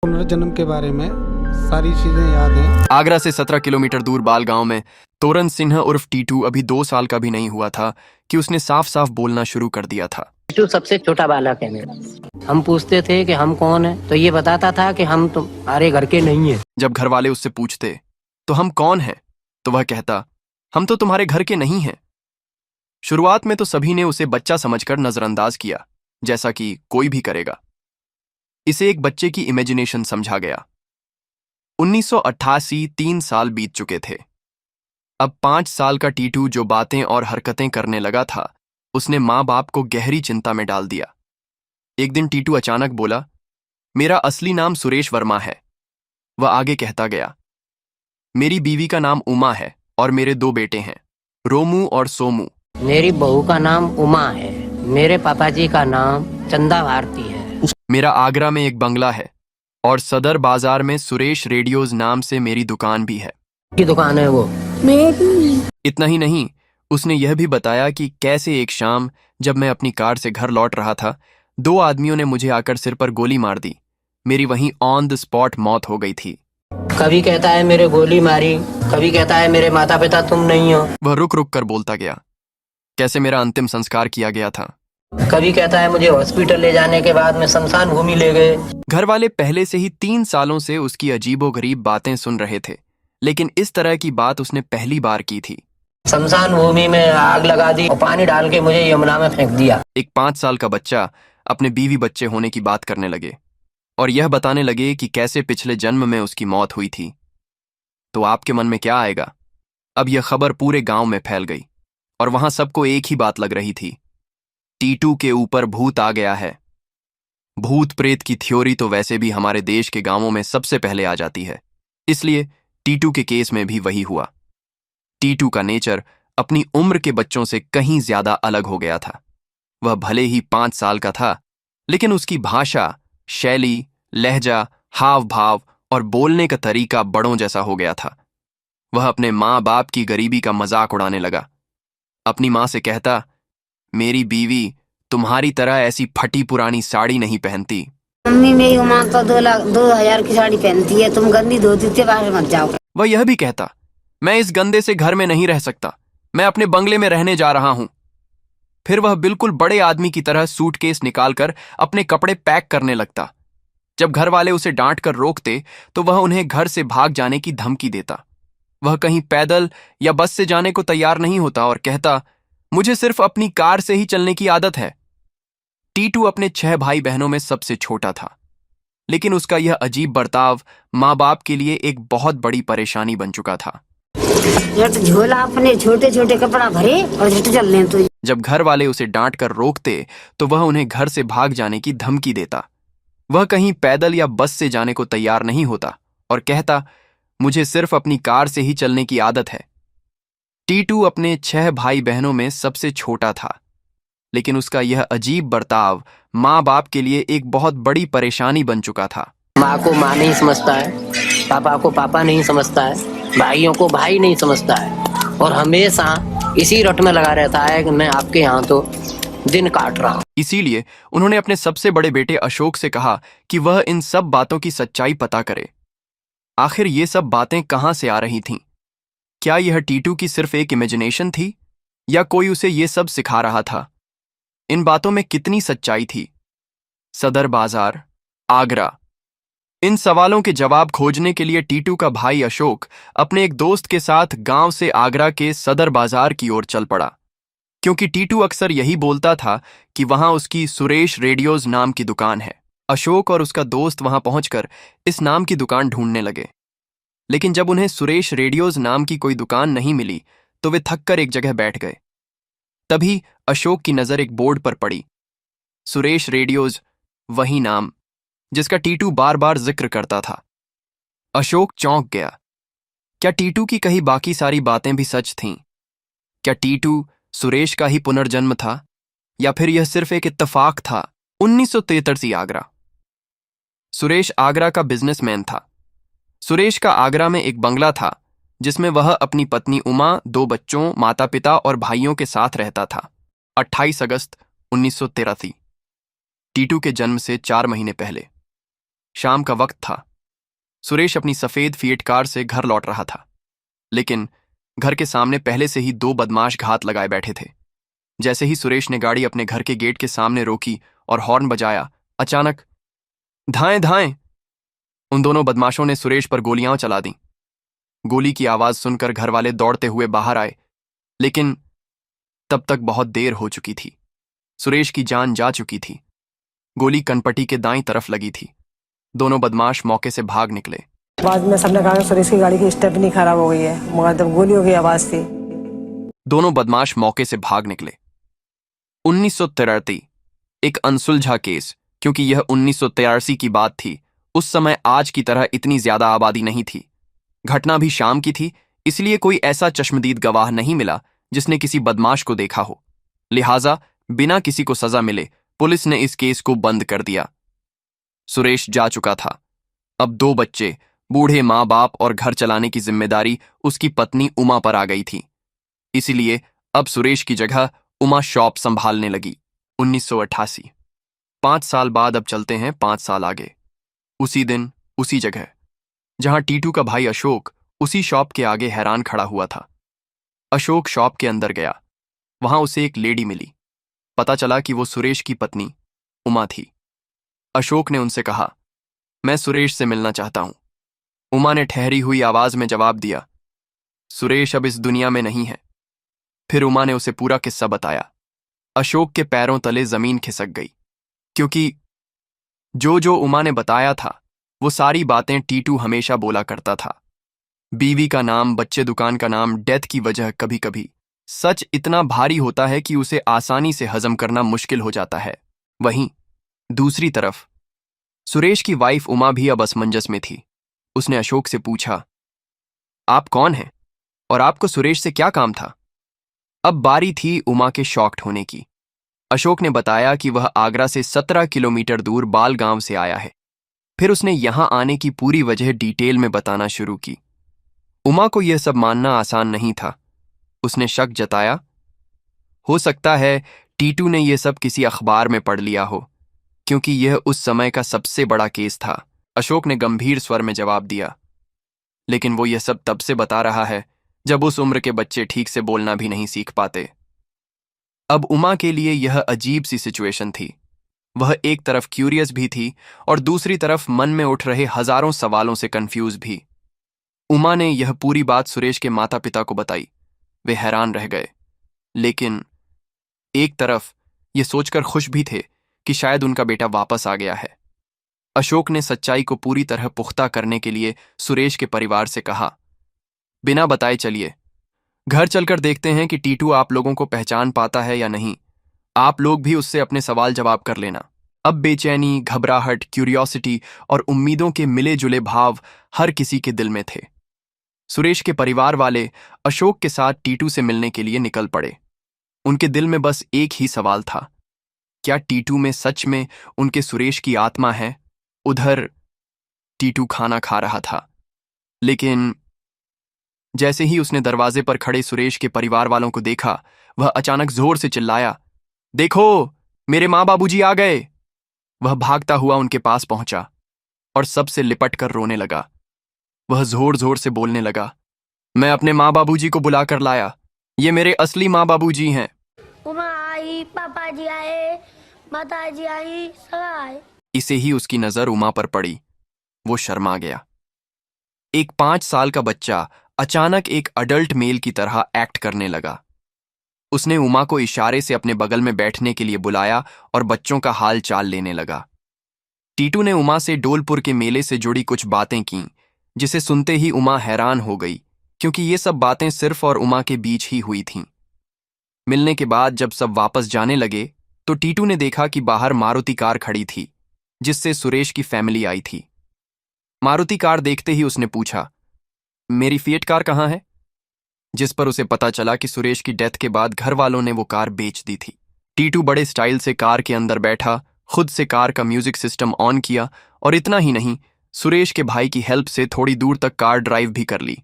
पुनर्जन्म के बारे में सारी चीजें याद हैं। आगरा से 17 किलोमीटर दूर बाल गांव में तोरन सिन्हा उर्फ टीटू अभी 2 साल का भी नहीं हुआ था कि उसने साफ साफ बोलना शुरू कर दिया था। टीटू सबसे छोटा बालक है मेरा। हम पूछते थे कि हम कौन है, तो ये बताता था कि हम तुम्हारे घर के नहीं है। जब घर वाले उससे पूछते तो हम कौन हैं, तो वह कहता हम तो तुम्हारे घर के नहीं हैं। शुरुआत में तो सभी ने उसे बच्चा समझकर नजरअंदाज किया, जैसा कि कोई भी करेगा। इसे एक बच्चे की इमेजिनेशन समझा गया। 1988 3 साल बीत चुके थे। अब 5 साल का टीटू जो बातें और हरकतें करने लगा था, उसने माँ बाप को गहरी चिंता में डाल दिया। एक दिन टीटू अचानक बोला, मेरा असली नाम सुरेश वर्मा है। वह आगे कहता गया, मेरी बीवी का नाम उमा है और मेरे 2 बेटे हैं, रोमू और सोमू। मेरी बहू का नाम उमा है। मेरे पापाजी का नाम चंदा भारती है। मेरा आगरा में एक बंगला है और सदर बाजार में सुरेश रेडियोज नाम से मेरी दुकान भी है। की दुकान है वो। इतना ही नहीं, उसने यह भी बताया कि कैसे एक शाम जब मैं अपनी कार से घर लौट रहा था, 2 आदमियों ने मुझे आकर सिर पर गोली मार दी। मेरी वहीं ऑन द स्पॉट मौत हो गई थी। कभी कहता है मेरे गोली मारी, कभी कहता है मेरे माता पिता तुम नहीं हो। वह रुक रुक कर बोलता गया, कैसे मेरा अंतिम संस्कार किया गया था। कभी कहता है मुझे हॉस्पिटल ले जाने के बाद में शमशान भूमि ले गए। घर वाले पहले से ही 3 सालों से उसकी अजीबोगरीब बातें सुन रहे थे, लेकिन इस तरह की बात उसने पहली बार की थी। शमशान भूमि में आग लगा दी और पानी डाल के मुझे यमुना में फेंक दिया। एक 5 साल का बच्चा अपने बीवी बच्चे होने की बात करने लगे और यह बताने लगे कि कैसे पिछले जन्म में उसकी मौत हुई थी। तो आपके मन में क्या आएगा? अब यह खबर पूरे गांव में फैल गई और वहां सबको एक ही बात लग रही थी, टीटू के ऊपर भूत आ गया है। भूत प्रेत की थ्योरी तो वैसे भी हमारे देश के गांवों में सबसे पहले आ जाती है, इसलिए टीटू के केस में भी वही हुआ। टीटू का नेचर अपनी उम्र के बच्चों से कहीं ज्यादा अलग हो गया था। वह भले ही 5 साल का था, लेकिन उसकी भाषा, शैली, लहजा, हाव भाव और बोलने का तरीका बड़ों जैसा हो गया था। वह अपने माँ बाप की गरीबी का मजाक उड़ाने लगा। अपनी माँ से कहता, मेरी बीवी तुम्हारी तरह ऐसी फटी पुरानी साड़ी नहीं पहनती। मम्मी मेरी उमा तो 2,000 की साड़ी पहनती है, तुम गंदी धोती के बाहर मत जाओ। वह यह भी कहता, मैं इस गंदे से घर में नहीं रह सकता, मैं अपने बंगले में रहने जा रहा हूं। फिर वह बिल्कुल बड़े आदमी की तरह सूटकेस निकालकर अपने कपड़े पैक करने लगता। जब घर वाले उसे डांट कर रोकते तो वह उन्हें घर से भाग जाने की धमकी देता। वह कहीं पैदल या बस से जाने को तैयार नहीं होता और कहता, मुझे सिर्फ अपनी कार से ही चलने की आदत है। टीटू अपने 6 भाई बहनों में सबसे छोटा था, लेकिन उसका यह अजीब बर्ताव माँ बाप के लिए एक बहुत बड़ी परेशानी बन चुका था। झट झोला अपने छोटे छोटे कपड़ा भरे और झट चल रहे तो। जब घर वाले उसे डांट कर रोकते तो वह उन्हें घर से भाग जाने की धमकी देता। वह कहीं पैदल या बस से जाने को तैयार नहीं होता और कहता, मुझे सिर्फ अपनी कार से ही चलने की आदत है। टीटू अपने 6 भाई बहनों में सबसे छोटा था, लेकिन उसका यह अजीब बर्ताव माँ बाप के लिए एक बहुत बड़ी परेशानी बन चुका था। माँ को माँ नहीं समझता है, पापा को पापा नहीं समझता है, भाइयों को भाई नहीं समझता है और हमेशा इसी रट में लगा रहता है कि मैं आपके यहाँ तो दिन काट रहा हूँ। इसीलिए उन्होंने अपने सबसे बड़े बेटे अशोक से कहा कि वह इन सब बातों की सच्चाई पता करे। आखिर ये सब बातें कहाँ से आ रही थीं? क्या यह टीटू की सिर्फ एक इमेजिनेशन थी या कोई उसे ये सब सिखा रहा था? इन बातों में कितनी सच्चाई थी? सदर बाजार, आगरा, इन सवालों के जवाब खोजने के लिए टीटू का भाई अशोक अपने एक दोस्त के साथ गांव से आगरा के सदर बाजार की ओर चल पड़ा, क्योंकि टीटू अक्सर यही बोलता था कि वहां उसकी सुरेश रेडियोज नाम की दुकान है। अशोक और उसका दोस्त वहां पहुंचकर इस नाम की दुकान ढूंढने लगे, लेकिन जब उन्हें सुरेश रेडियोज नाम की कोई दुकान नहीं मिली तो वे थककर एक जगह बैठ गए। तभी अशोक की नजर एक बोर्ड पर पड़ी। सुरेश रेडियोज, वही नाम जिसका टीटू बार बार जिक्र करता था। अशोक चौंक गया। क्या टीटू की कही बाकी सारी बातें भी सच थीं? क्या टीटू सुरेश का ही पुनर्जन्म था या फिर यह सिर्फ एक इत्तेफाक था? 1983 आगरा। सुरेश आगरा का बिजनेसमैन था। सुरेश का आगरा में एक बंगला था जिसमें वह अपनी पत्नी उमा, 2 बच्चों, माता पिता और भाइयों के साथ रहता था। 28 अगस्त 1983, टीटू के जन्म से 4 महीने पहले। शाम का वक्त था। सुरेश अपनी सफेद फिएट कार से घर लौट रहा था, लेकिन घर के सामने पहले से ही दो बदमाश घात लगाए बैठे थे। जैसे ही सुरेश ने गाड़ी अपने घर के गेट के सामने रोकी और हॉर्न बजाया, अचानक धाएं धाएं! उन दोनों बदमाशों ने सुरेश पर गोलियां चला दी। गोली की आवाज सुनकर घर वाले दौड़ते हुए बाहर आए, लेकिन तब तक बहुत देर हो चुकी थी। सुरेश की जान जा चुकी थी। गोली कनपटी के दाईं तरफ लगी थी। दोनों बदमाश मौके से भाग निकले। बाद में सबने कहा कि सुरेश की गाड़ी की स्टेपनी खराब हो गई है, मगर तब गोलियों की आवाज थी। दोनों बदमाश मौके से भाग निकले। 1983 एक अनसुलझा केस, क्योंकि यह 1983 की बात थी। उस समय आज की तरह इतनी ज्यादा आबादी नहीं थी। घटना भी शाम की थी, इसलिए कोई ऐसा चश्मदीद गवाह नहीं मिला जिसने किसी बदमाश को देखा हो। लिहाजा बिना किसी को सजा मिले पुलिस ने इस केस को बंद कर दिया। सुरेश जा चुका था। अब दो बच्चे, बूढ़े माँ बाप और घर चलाने की जिम्मेदारी उसकी पत्नी उमा पर आ गई थी। इसीलिए अब सुरेश की जगह उमा शॉप संभालने लगी। 1988 5 साल बाद अब चलते हैं 5 साल आगे। उसी दिन उसी जगह, जहां टीटू का भाई अशोक उसी शॉप के आगे हैरान खड़ा हुआ था। अशोक शॉप के अंदर गया। वहां उसे एक लेडी मिली। पता चला कि वो सुरेश की पत्नी उमा थी। अशोक ने उनसे कहा, मैं सुरेश से मिलना चाहता हूं। उमा ने ठहरी हुई आवाज में जवाब दिया, सुरेश अब इस दुनिया में नहीं है। फिर उमा ने उसे पूरा किस्सा बताया। अशोक के पैरों तले जमीन खिसक गई, क्योंकि जो उमा ने बताया था वो सारी बातें टीटू हमेशा बोला करता था। बीवी का नाम, बच्चे, दुकान का नाम, डेथ की वजह। कभी कभी सच इतना भारी होता है कि उसे आसानी से हजम करना मुश्किल हो जाता है। वहीं दूसरी तरफ सुरेश की वाइफ उमा भी अब असमंजस में थी। उसने अशोक से पूछा, आप कौन हैं और आपको सुरेश से क्या काम था? अब बारी थी उमा के शॉक्ड होने की। अशोक ने बताया कि वह आगरा से 17 किलोमीटर दूर बाल गांव से आया है। फिर उसने यहां आने की पूरी वजह डिटेल में बताना शुरू की। उमा को यह सब मानना आसान नहीं था। उसने शक जताया, हो सकता है टीटू ने यह सब किसी अखबार में पढ़ लिया हो, क्योंकि यह उस समय का सबसे बड़ा केस था। अशोक ने गंभीर स्वर में जवाब दिया, लेकिन वो यह सब तब से बता रहा है जब उस उम्र के बच्चे ठीक से बोलना भी नहीं सीख पाते। अब उमा के लिए यह अजीब सी सिचुएशन थी। वह एक तरफ क्यूरियस भी थी और दूसरी तरफ मन में उठ रहे हजारों सवालों से कंफ्यूज भी। उमा ने यह पूरी बात सुरेश के माता पिता को बताई। वे हैरान रह गए, लेकिन एक तरफ ये सोचकर खुश भी थे कि शायद उनका बेटा वापस आ गया है। अशोक ने सच्चाई को पूरी तरह पुख्ता करने के लिए सुरेश के परिवार से कहा, बिना बताए चलिए, घर चलकर देखते हैं कि टीटू आप लोगों को पहचान पाता है या नहीं। आप लोग भी उससे अपने सवाल जवाब कर लेना। अब बेचैनी, घबराहट, क्यूरियोसिटी और उम्मीदों के मिले जुले भाव हर किसी के दिल में थे। सुरेश के परिवार वाले अशोक के साथ टीटू से मिलने के लिए निकल पड़े। उनके दिल में बस एक ही सवाल था, क्या टीटू में सच में उनके सुरेश की आत्मा है? उधर टीटू खाना खा रहा था, लेकिन जैसे ही उसने दरवाजे पर खड़े सुरेश के परिवार वालों को देखा, वह अचानक जोर से चिल्लाया, देखो, मेरे माँ बाबूजी आ गए। वह भागता हुआ उनके पास पहुंचा और सबसे लिपट कर रोने लगा। वह जोर जोर से बोलने लगा, मैं अपने माँ बाबूजी को बुलाकर लाया। ये मेरे असली माँ बाबूजी हैं। उमा आई, पापा जी आए, माता जी आई, सब आए। इसे ही उसकी नजर उमा पर पड़ी। वो शर्मा गया। एक 5 साल का बच्चा अचानक एक अडल्ट मेल की तरह एक्ट करने लगा। उसने उमा को इशारे से अपने बगल में बैठने के लिए बुलाया और बच्चों का हाल चाल लेने लगा। टीटू ने उमा से डोलपुर के मेले से जुड़ी कुछ बातें की, जिसे सुनते ही उमा हैरान हो गई, क्योंकि ये सब बातें सिर्फ और उमा के बीच ही हुई थीं। मिलने के बाद जब सब वापस जाने लगे तो टीटू ने देखा कि बाहर मारुति कार खड़ी थी, जिससे सुरेश की फैमिली आई थी। मारुति कार देखते ही उसने पूछा, मेरी फिएट कार कहाँ है? जिस पर उसे पता चला कि सुरेश की डेथ के बाद घर वालों ने वो कार बेच दी थी। टीटू बड़े स्टाइल से कार के अंदर बैठा, खुद से कार का म्यूजिक सिस्टम ऑन किया और इतना ही नहीं, सुरेश के भाई की हेल्प से थोड़ी दूर तक कार ड्राइव भी कर ली।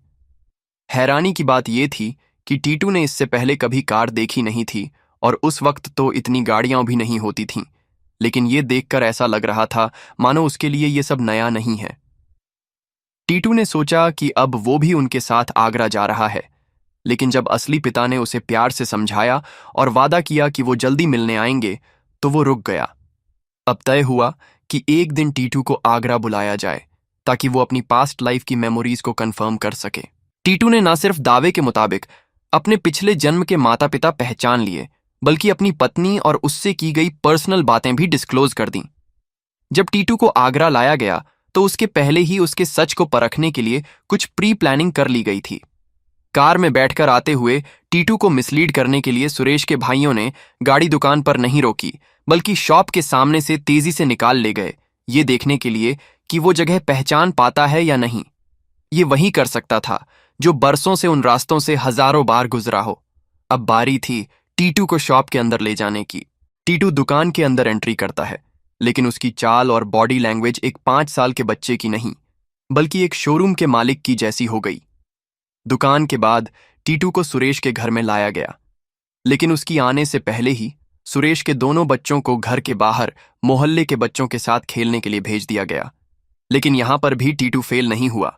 हैरानी की बात यह थी कि टीटू ने इससे पहले कभी कार देखी नहीं थी और उस वक्त तो इतनी गाड़ियां भी नहीं होती थीं, लेकिन ये देखकर ऐसा लग रहा था मानो उसके लिए ये सब नया नहीं है। टीटू ने सोचा कि अब वो भी उनके साथ आगरा जा रहा है, लेकिन जब असली पिता ने उसे प्यार से समझाया और वादा किया कि वो जल्दी मिलने आएंगे, तो वो रुक गया। अब तय हुआ कि एक दिन टीटू को आगरा बुलाया जाए ताकि वो अपनी पास्ट लाइफ की मेमोरीज को कंफर्म कर सके। टीटू ने न सिर्फ दावे के मुताबिक अपने पिछले जन्म के माता पिता पहचान लिए, बल्कि अपनी पत्नी और उससे की गई पर्सनल बातें भी डिस्क्लोज कर दी। जब टीटू को आगरा लाया गया तो उसके पहले ही उसके सच को परखने के लिए कुछ प्री प्लानिंग कर ली गई थी। कार में बैठकर आते हुए टीटू को मिसलीड करने के लिए सुरेश के भाइयों ने गाड़ी दुकान पर नहीं रोकी, बल्कि शॉप के सामने से तेजी से निकाल ले गए, ये देखने के लिए कि वो जगह पहचान पाता है या नहीं। ये वही कर सकता था जो बरसों से उन रास्तों से हजारों बार गुजरा हो। अब बारी थी टीटू को शॉप के अंदर ले जाने की। टीटू दुकान के अंदर एंट्री करता है, लेकिन उसकी चाल और बॉडी लैंग्वेज एक 5 साल के बच्चे की नहीं, बल्कि एक शोरूम के मालिक की जैसी हो गई। दुकान के बाद टीटू को सुरेश के घर में लाया गया, लेकिन उसकी आने से पहले ही सुरेश के दोनों बच्चों को घर के बाहर मोहल्ले के बच्चों के साथ खेलने के लिए भेज दिया गया। लेकिन यहां पर भी टीटू फेल नहीं हुआ।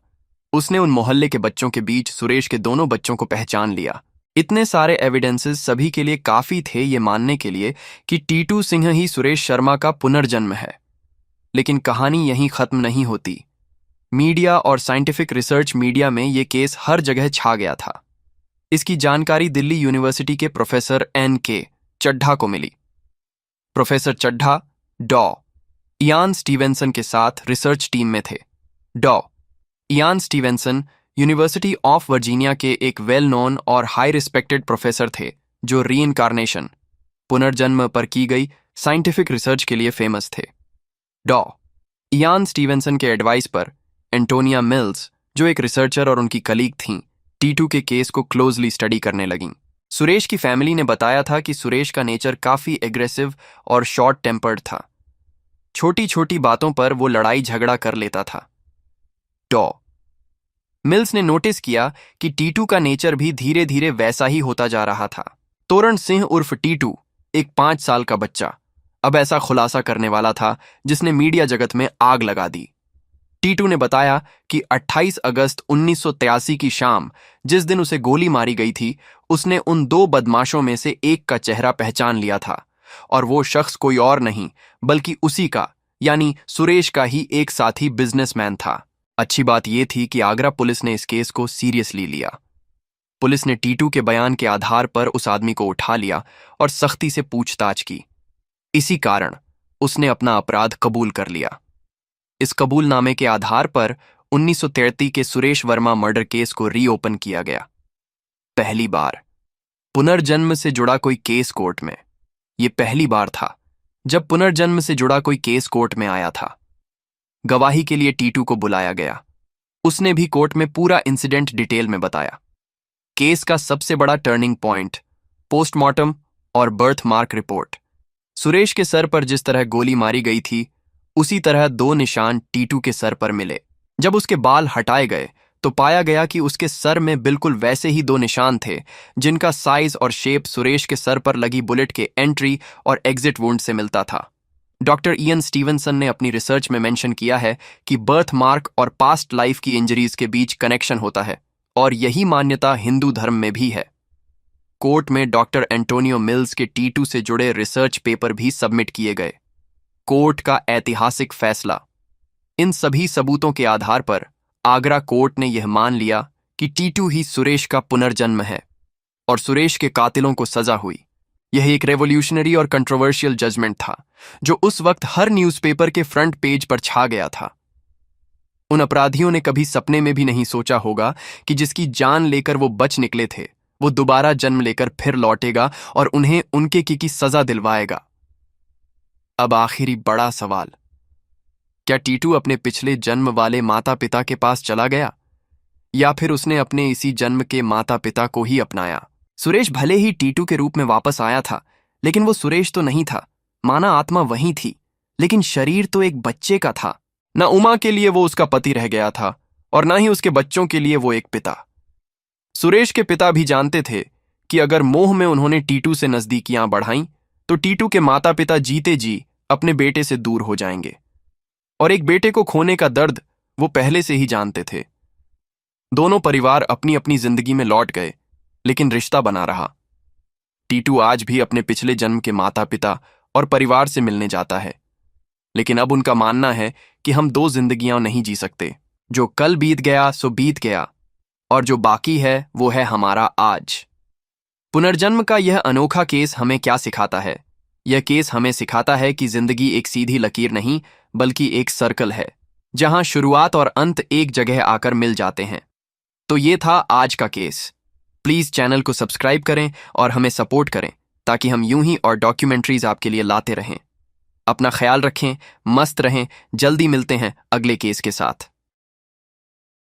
उसने उन मोहल्ले के बच्चों के बीच सुरेश के दोनों बच्चों को पहचान लिया। इतने सारे एविडेंसेस सभी के लिए काफी थे ये मानने के लिए कि टीटू सिंह ही सुरेश शर्मा का पुनर्जन्म है। लेकिन कहानी यहीं खत्म नहीं होती। मीडिया और साइंटिफिक रिसर्च मीडिया में ये केस हर जगह छा गया था। इसकी जानकारी दिल्ली यूनिवर्सिटी के प्रोफेसर N.K. चड्ढा को मिली। प्रोफेसर चड्ढा डॉ. इयान स्टीवेंसन के साथ रिसर्च टीम में थे। डॉ. Ian Stevenson university of Virginia के एक वेल नोन और हाई रिस्पेक्टेड प्रोफेसर थे जो रीइंकार्नेशन पुनर्जन्म पर की गई साइंटिफिक रिसर्च के लिए फेमस थे। डॉ. इयान स्टीवेंसन के एडवाइस पर एंटोनिया मिल्स, जो एक रिसर्चर और उनकी कलीग थीं, टीटू के केस को क्लोजली स्टडी करने लगीं। सुरेश की फैमिली ने बताया था कि सुरेश का नेचर काफी एग्रेसिव और शॉर्ट टेम्पर्ड था। छोटी छोटी बातों पर वो लड़ाई झगड़ा कर लेता था। डॉ. मिल्स ने नोटिस किया कि टीटू का नेचर भी धीरे धीरे वैसा ही होता जा रहा था। तोरण सिंह उर्फ टीटू, एक 5 साल का बच्चा, अब ऐसा खुलासा करने वाला था जिसने मीडिया जगत में आग लगा दी। टीटू ने बताया कि 28 अगस्त 1983 की शाम, जिस दिन उसे गोली मारी गई थी, उसने उन 2 बदमाशों में से एक का चेहरा पहचान लिया था, और वो शख्स कोई और नहीं बल्कि उसी का, यानी सुरेश का ही एक साथी बिजनेसमैन था। अच्छी बात यह थी कि आगरा पुलिस ने इस केस को सीरियसली लिया। पुलिस ने टीटू के बयान के आधार पर उस आदमी को उठा लिया और सख्ती से पूछताछ की। इसी कारण उसने अपना अपराध कबूल कर लिया। इस कबूलनामे के आधार पर 1933 के सुरेश वर्मा मर्डर केस को रीओपन किया गया। पहली बार पुनर्जन्म से जुड़ा कोई केस कोर्ट में। यह पहली बार था जब पुनर्जन्म से जुड़ा कोई केस कोर्ट में आया था। गवाही के लिए टीटू को बुलाया गया। उसने भी कोर्ट में पूरा इंसिडेंट डिटेल में बताया। केस का सबसे बड़ा टर्निंग पॉइंट, पोस्टमार्टम और बर्थ मार्क रिपोर्ट। सुरेश के सर पर जिस तरह गोली मारी गई थी, उसी तरह 2 निशान टीटू के सर पर मिले। जब उसके बाल हटाए गए तो पाया गया कि उसके सर में बिल्कुल वैसे ही 2 निशान थे जिनका साइज और शेप सुरेश के सर पर लगी बुलेट के एंट्री और एग्जिट वुंड से मिलता था। डॉक्टर इयन स्टीवेंसन ने अपनी रिसर्च में मेंशन किया है कि बर्थ मार्क और पास्ट लाइफ की इंजरीज के बीच कनेक्शन होता है, और यही मान्यता हिंदू धर्म में भी है। कोर्ट में डॉक्टर एंटोनियो मिल्स के टीटू से जुड़े रिसर्च पेपर भी सबमिट किए गए। कोर्ट का ऐतिहासिक फैसला। इन सभी सबूतों के आधार पर आगरा कोर्ट ने यह मान लिया कि टीटू ही सुरेश का पुनर्जन्म है और सुरेश के कातिलों को सजा हुई। यह एक रेवोल्यूशनरी और कंट्रोवर्शियल जजमेंट था जो उस वक्त हर न्यूज़पेपर के फ्रंट पेज पर छा गया था। उन अपराधियों ने कभी सपने में भी नहीं सोचा होगा कि जिसकी जान लेकर वो बच निकले थे, वो दोबारा जन्म लेकर फिर लौटेगा और उन्हें उनके की सजा दिलवाएगा। अब आखिरी बड़ा सवाल, क्या टीटू अपने पिछले जन्म वाले माता पिता के पास चला गया, या फिर उसने अपने इसी जन्म के माता पिता को ही अपनाया? सुरेश भले ही टीटू के रूप में वापस आया था, लेकिन वो सुरेश तो नहीं था। माना आत्मा वही थी, लेकिन शरीर तो एक बच्चे का था। न उमा के लिए वो उसका पति रह गया था और न ही उसके बच्चों के लिए वो एक पिता। सुरेश के पिता भी जानते थे कि अगर मोह में उन्होंने टीटू से नजदीकियां बढ़ाईं तो टीटू के माता पिता जीते जी अपने बेटे से दूर हो जाएंगे। और एक बेटे को खोने का दर्द वो पहले से ही जानते थे। दोनों परिवार अपनी अपनी जिंदगी में लौट गए, लेकिन रिश्ता बना रहा। टीटू आज भी अपने पिछले जन्म के माता पिता और परिवार से मिलने जाता है, लेकिन अब उनका मानना है कि हम दो जिंदगियां नहीं जी सकते। जो कल बीत गया सो बीत गया, और जो बाकी है वो है हमारा आज। पुनर्जन्म का यह अनोखा केस हमें क्या सिखाता है? यह केस हमें सिखाता है कि जिंदगी एक सीधी लकीर नहीं, बल्कि एक सर्कल है, जहां शुरुआत और अंत एक जगह आकर मिल जाते हैं। तो ये था आज का केस। प्लीज चैनल को सब्सक्राइब करें और हमें सपोर्ट करें, ताकि हम यूं ही और डॉक्यूमेंट्रीज आपके लिए लाते रहें। अपना ख्याल रखें, मस्त रहें। जल्दी मिलते हैं अगले केस के साथ।